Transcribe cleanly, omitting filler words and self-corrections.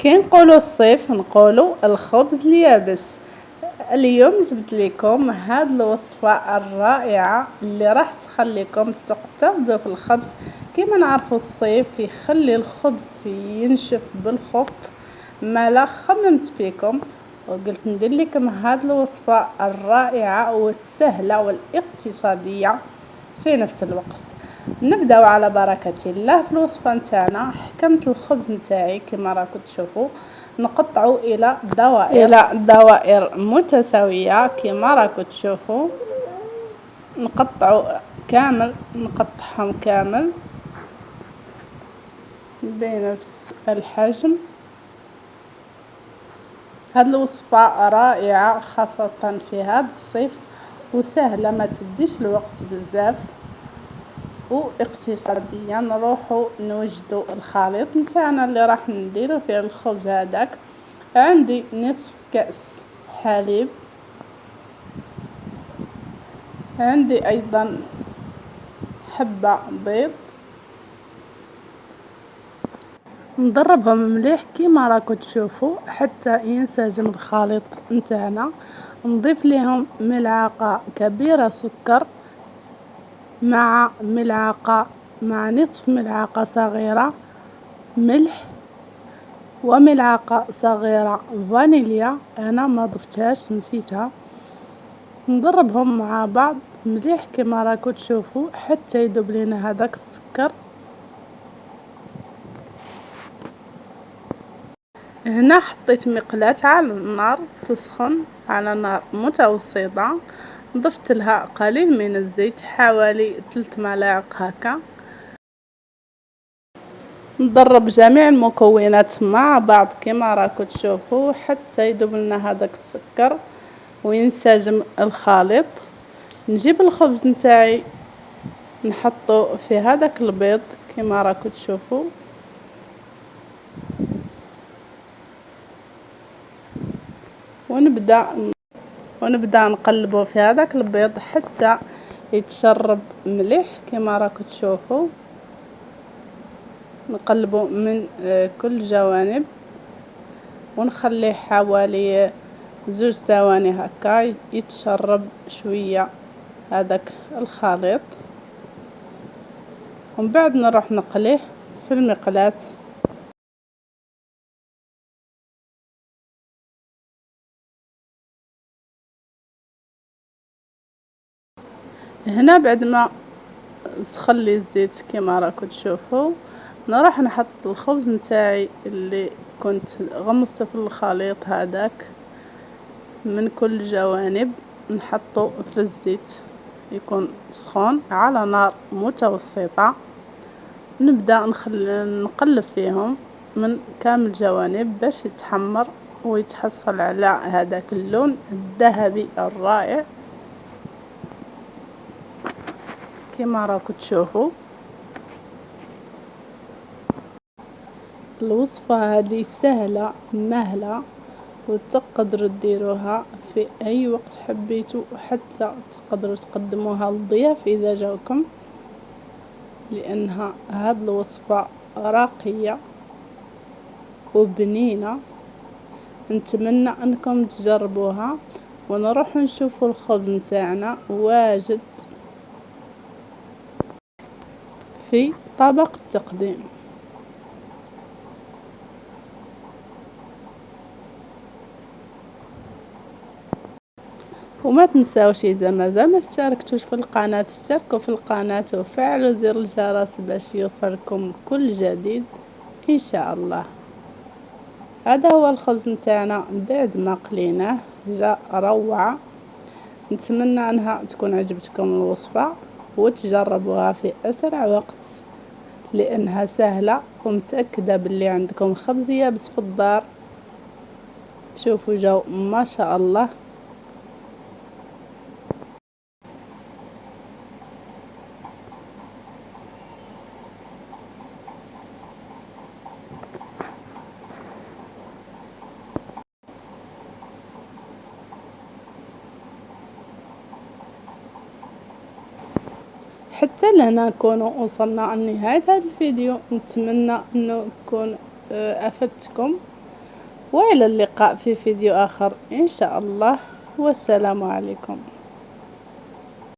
كي نقولوا الصيف نقولوا الخبز اليابس. اليوم جبت لكم هاد الوصفة الرائعة اللي راح تخليكم تقتصدوا في الخبز. كما نعرفوا الصيف يخلي الخبز ينشف بالخف. مالا خممت فيكم وقلت ندير لكم هاد الوصفة الرائعة والسهلة والاقتصادية في نفس الوقت. نبداو على بركة الله في الوصفة نتاعنا. حكمت الخبز نتاعي كما راكم تشوفوا، نقطعه الى دوائر متساوية كما راكم تشوفوا. نقطعهم كامل بنفس الحجم. هاد الوصفة رائعة خاصة في هذا الصيف وسهلة، ما تديش الوقت بزاف واقتصاديا. نروحوا نوجدوا الخليط نتاعنا اللي راح نديرو فيه الخبز هذاك. عندي نصف كأس حليب، عندي ايضا حبة بيض، نضربهم مليح كيما راكم تشوفوا حتى ينسجم الخليط نتاعنا. نضيف لهم ملعقة كبيرة سكر مع نصف ملعقة صغيرة ملح وملعقة صغيرة فانيليا، انا ما ضفتهاش نسيتها. نضربهم مع بعض مليح كما راكم تشوفوا حتى يذوب لنا هذاك السكر. هنا حطيت مقلاة على النار تسخن على نار متوسطة، ضفت لها قليل من الزيت حوالي 3 ملاعق هكا. نضرب جميع المكونات مع بعض كما راكم تشوفوا حتى يذوب لنا هذاك السكر وينسجم الخليط. نجيب الخبز نتاعي نحطه في هذاك البيض كما راكم تشوفوا، ونبدا نقلبه في هذاك البيض حتى يتشرب مليح كما راكم تشوفوا. نقلبه من كل جوانب ونخليه حوالي 2 ثواني هكا يتشرب شويه هذاك الخليط، ومن بعد نروح نقليه في المقلاة. هنا بعد ما سخن لي الزيت كما راكم تشوفوا، نروح نحط الخبز نتاعي اللي كنت غمسته في الخليط هذاك من كل جوانب، نحطه في الزيت يكون سخون على نار متوسطة. نبدأ نقلب فيهم من كامل جوانب باش يتحمر ويتحصل على هذاك اللون الذهبي الرائع كما راكم تشوفوا. الوصفة هذه سهلة مهلة وتقدروا ديروها في اي وقت حبيتوا، وحتى تقدروا تقدموها للضياف اذا جاوكم، لانها هذه الوصفة راقية وبنينة. نتمنى انكم تجربوها. ونروح نشوفوا الخبز نتاعنا واجد في طبق التقديم. وما تنساوش اذا ما اشتركتوش في القناة اشتركوا في القناة وفعلوا زر الجرس باش يوصلكم كل جديد ان شاء الله. هذا هو الخبز نتاعنا بعد ما قليناه جاء روعة. نتمنى انها تكون عجبتكم الوصفة وتجربوها في اسرع وقت لانها سهلة، ومتأكدة باللي عندكم خبز يابس في الدار. شوفوا جو ما شاء الله. حتى لهنا نكونوا وصلنا لنهاية هذا الفيديو. نتمنى انه يكون افدتكم وإلى اللقاء في فيديو آخر إن شاء الله، والسلام عليكم.